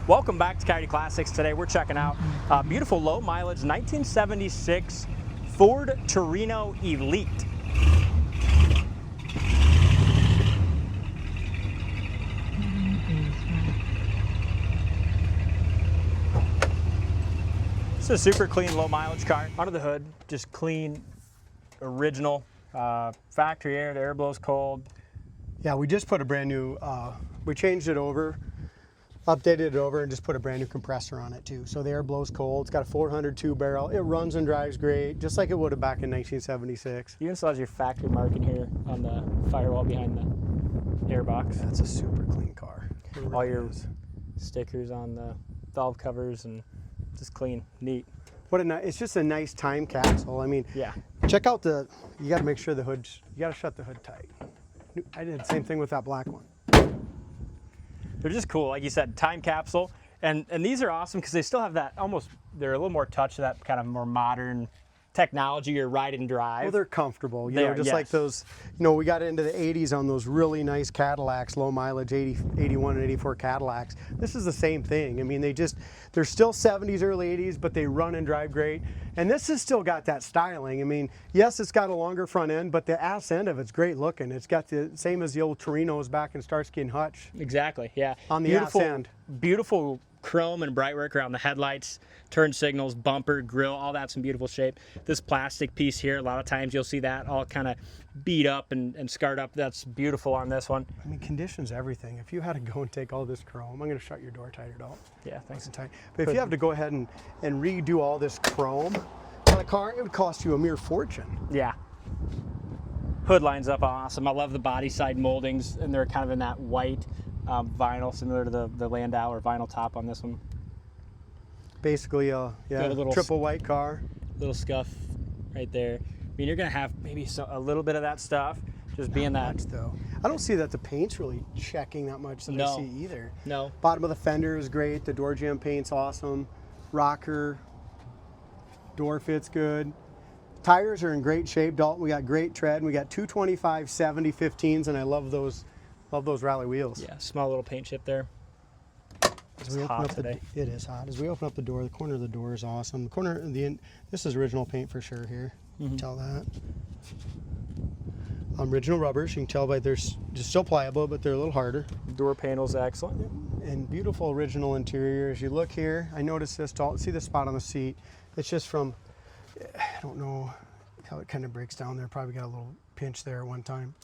Welcome back to Coyote Classics. Today we're checking out a beautiful low mileage 1976 Ford Torino Elite. It's a super clean low mileage car. Under the hood, just clean, original, factory air, the air blows cold. Yeah, we just put a brand new, we changed it over, updated it over, and just put a brand new compressor on it too. So the air blows cold. It's got a 402 barrel. It runs and drives great, just like it would have back in 1976. You even still has your factory marking here on the firewall behind the airbox. That's a super clean car. All your stickers on the valve covers and just clean, neat. What a it's just a nice time capsule. I mean, yeah. Check out the, you got to make sure the hood, you got to shut the hood tight. I did the same thing with that black one. They're just cool, like you said, time capsule. And these are awesome because they still have that almost, they're a little more touch of that kind of more modern technology or ride and drive. Well, they're comfortable, you know, just like those, you know, we got into the 80s on those really nice Cadillacs, low mileage 81 and 84 Cadillacs. This is the same thing. I mean, they're still 70s, early 80s, but they run and drive great. And this has still got that styling. I mean, yes, it's got a longer front end, but the ass end of it's great looking. It's got the same as the old Torinos back in Starsky and Hutch. Exactly, yeah. On the ass end. Beautiful chrome and bright work around the headlights, turn signals, bumper, grill, all that's in beautiful shape. This plastic piece here, a lot of times you'll see that all kind of beat up and scarred up. That's beautiful on this one. I mean, conditions everything. If you had to go and take all this chrome, I'm going to shut your door tighter, don't? Yeah, thanks. Tight. But if you have to go ahead and redo all this chrome on the car, it would cost you a mere fortune. Yeah. Hood lines up awesome. I love the body side moldings, and they're kind of in that white vinyl, similar to the Landau or vinyl top on this one. Basically, yeah, a little triple white car. Little scuff right there. I mean, you're gonna have maybe a little bit of that stuff, just being that. Much, though. I don't see that the paint's really checking that much that I see either. No. Bottom of the fender is great. The door jamb paint's awesome. Rocker. Door fits good. Tires are in great shape, Dalton. We got great tread. We got 225 70 15s, and I love those rally wheels. Yeah, small little paint chip there. As we open up today. It is hot. As we open up the door, the corner of the door is awesome. The corner, this is original paint for sure here. Tell that. Original rubbers. You can tell by they're just still pliable, but they're a little harder. Door panel's excellent. And beautiful original interior. As you look here, I noticed this. See the spot on the seat? It's just from, I don't know how it kind of breaks down there. Probably got a little pinch there at one time.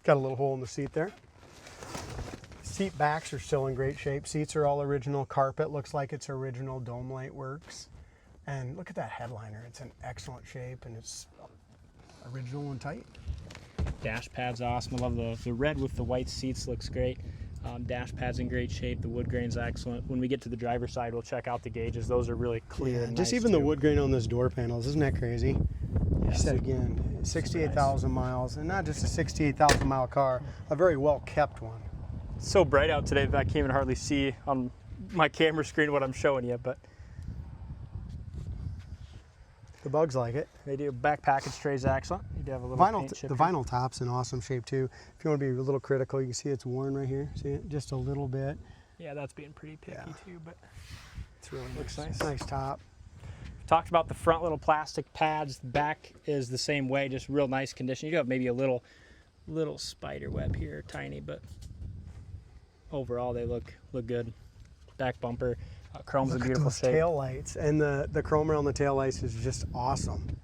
Got a little hole in the seat there. Seat backs are still in great shape. Seats are all original. Carpet looks like it's original. Dome light works. And look at that headliner. It's in excellent shape and it's original and tight. Dash pad's awesome. I love the red with the white seats, looks great. Dash pad's in great shape. The wood grain's excellent. When we get to the driver's side, we'll check out the gauges. Those are really clear and just nice even too. the wood grain on this door panels, isn't that crazy? Yeah, I said again, 68,000 miles, and not just a 68,000 mile car, a very well kept one. It's so bright out today that I can't even hardly see on my camera screen what I'm showing you, but the bugs like it. They do. Back package tray's excellent. You do have a little the vinyl top's in awesome shape too. If you want to be a little critical, you can see it's worn right here. See it? Just a little bit. Yeah, that's being pretty picky too, but it's really looks nice. Nice top. Talked about the front little plastic pads. The back is the same way, just real nice condition. You do have maybe a little spider web here, tiny, but overall they look good. Back bumper, chrome's in beautiful shape. Tail lights, and the chrome around the tail lights is just awesome.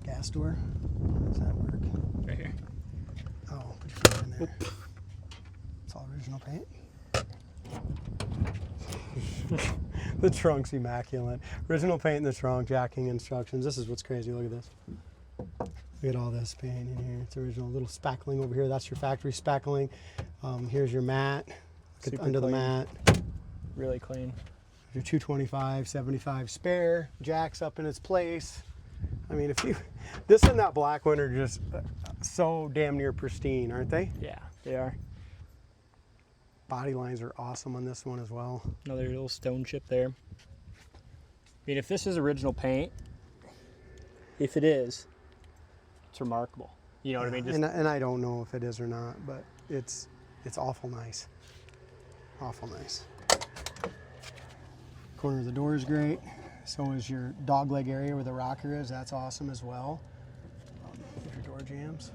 Gas door. How does that work? Right here. Oh, put your finger in there. Oop. It's all original paint. The trunk's immaculate. Original paint in the trunk, jacking instructions. This is what's crazy. Look at this. Look at all this paint in here. It's original. Little spackling over here. That's your factory spackling. Here's your mat. Look under the mat. Really clean. Your 225 75 spare. Jack's up in its place. I mean, this and that black one are just so damn near pristine, aren't they? Yeah, they are. Body lines are awesome on this one as well. Another little stone chip there. I mean, if this is original paint, if it is, it's remarkable. You know what I mean? And I don't know if it is or not, but it's awful nice. Awful nice. Corner of the door is great. So is your dog leg area where the rocker is. That's awesome as well. There's your door jambs.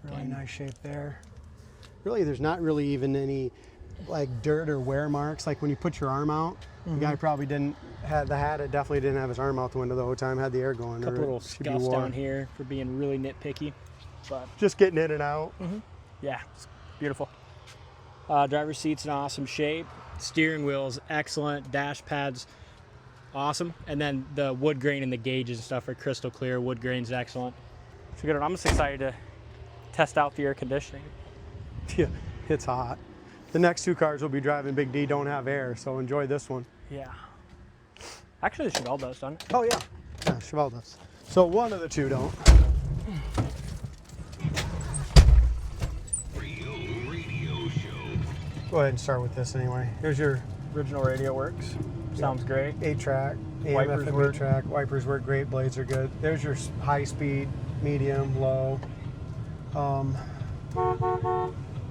Really nice shape there. Really, there's not really even any like dirt or wear marks. Like when you put your arm out, the guy probably didn't have the hat. It definitely didn't have his arm out the window the whole time. Had the air going. A couple little scuffs down here for being really nitpicky, but just getting in and out. yeah, it's beautiful. Driver's seat's in awesome shape. Steering wheel's excellent. Dash pads, awesome. And then the wood grain and the gauges and stuff are crystal clear. Wood grain's excellent. So good. I'm just excited to test out the air conditioning. Yeah, it's hot. The next two cars we'll be driving, Big D, don't have air, so enjoy this one. Yeah. Actually, the Chevelle does, doesn't it? Oh yeah, yeah, Chevelle does. So one of the two don't. Go ahead and start with this anyway. Here's your Original radio works. Sounds great. 8-track, AM, Wipers FM, work. track. Wipers work great. Blades are good. There's your high speed, medium, low.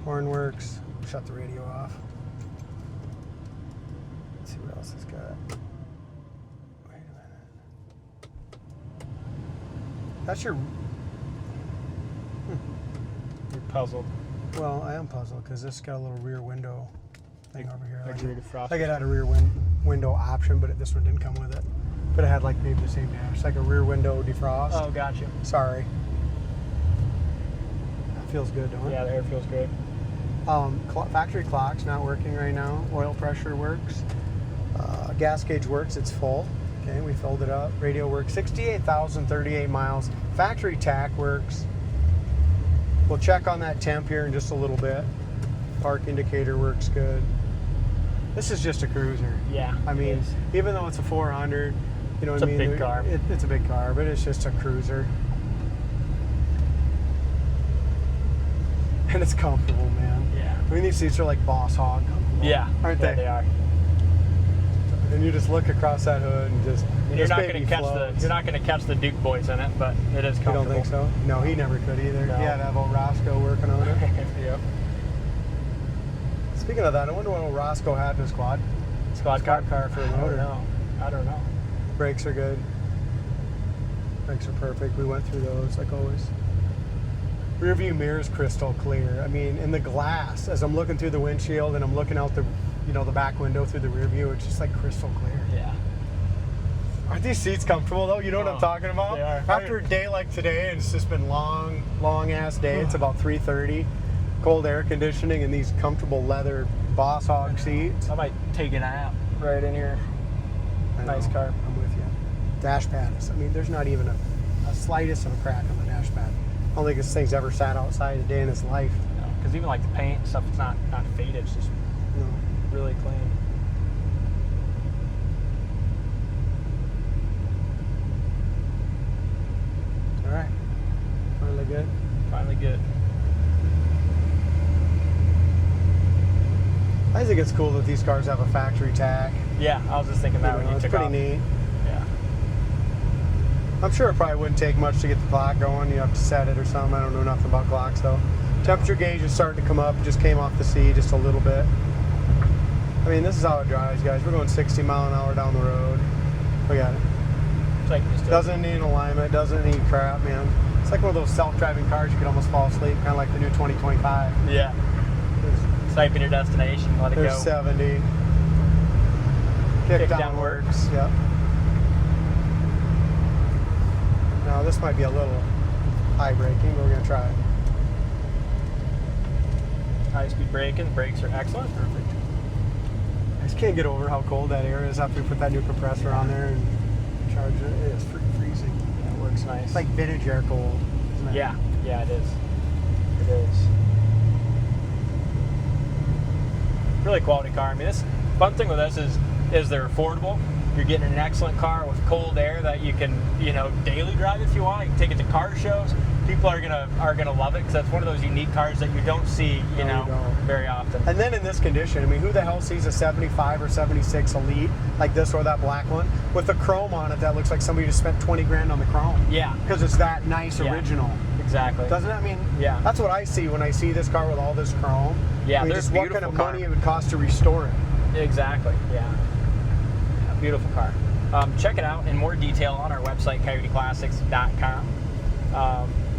Horn works. Shut the radio off. Let's see what else it's got. Wait a minute. That's your. You're puzzled. Well, I am puzzled because this got a little rear window thing over here. Like rear defrost. Like it had a rear window option, but this one didn't come with it. But it had like maybe the same dash, like a rear window defrost. Oh, gotcha. Sorry. That feels good, don't it? Yeah, the air feels great. Factory clock's not working right now. Oil pressure works. Gas gauge works. It's full. Okay, we filled it up. Radio works. 68,038 miles. Factory tack works. We'll check on that temp here in just a little bit. Park indicator works good. This is just a cruiser. Yeah. I mean, even though it's a 400, you know what I mean? It's a big car. It's a big car, but it's just a cruiser. And it's comfortable, man. Yeah. I mean, these seats are like boss hog comfortable. Yeah. Aren't yeah, they? They are. And you just look across that hood and just. You're not going to catch the Duke boys in it, but it is comfortable. You don't think so? No, he never could either. No. He had to have old Roscoe working on it. Yep. Speaking of that, I wonder what old Roscoe had in his Squad car for a motor. I don't know. Brakes are good. Brakes are perfect. We went through those like always. Rear view mirror is crystal clear. I mean, in the glass, as I'm looking through the windshield and I'm looking out the, the back window through the rear view, it's just like crystal clear. Yeah. Aren't these seats comfortable though? You know what I'm talking about? They are. After a day like today, and it's just been long ass day. It's about 3:30. Cold air conditioning and these comfortable leather boss hog seats. I might take a nap right in here. Nice car. I'm with you. Dash pad. I mean, there's not even a slightest of a crack on the dash pad. I don't think this thing's ever sat outside a day in its life. No, because even like the paint and stuff, it's not faded. It's just really clean. All right. Finally good. Finally good. I think it's cool that these cars have a factory tack. Yeah, I was just thinking that when you it's took pretty off. neat. Yeah. I'm sure it probably wouldn't take much to get the clock going. You have to set it or something. I don't know nothing about clocks though. Temperature gauge is starting to come up. It just came off the C just a little bit. I mean, this is how it drives, guys. We're going 60 mile an hour down the road. Look at it. It's like just Doesn't need alignment. Doesn't need crap, man. It's like one of those self-driving cars you could almost fall asleep, kind of like the new 2025. Yeah. Type in your destination, let it There's go. 70. Kick down works. Yep. Now this might be a little high braking, but we're gonna try it. High speed braking, the brakes are excellent. Perfect. I just can't get over how cold that air is after we put that new compressor on there and charge it. It is freezing. Yeah, it works nice. It's like vintage air cold, isn't it? Yeah, it is. It is. Really quality car. I mean, this fun thing with this is they're affordable. You're getting an excellent car with cold air that you can, daily drive if you want. You can take it to car shows. People are gonna love it because that's one of those unique cars that you don't see, very often. And then in this condition, I mean, who the hell sees a 75 or 76 Elite like this or that black one with the chrome on it that looks like somebody just spent 20 grand on the chrome? Yeah. Because it's that nice original. Exactly. Doesn't it? I mean, Yeah. that's what I see when I see this car with all this chrome. Yeah, I mean, there's just what kind of beautiful money car. it would cost to restore it. Exactly, yeah. Beautiful car. Check it out in more detail on our website, coyoteclassics.com.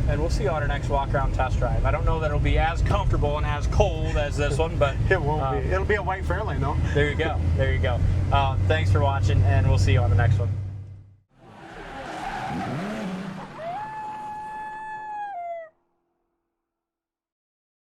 And we'll see you on our next walk-around test drive. I don't know that it'll be as comfortable and as cold as this one, but... It won't be. It'll be a white Fairlane, though. There you go. There you go. Thanks for watching, and we'll see you on the next one.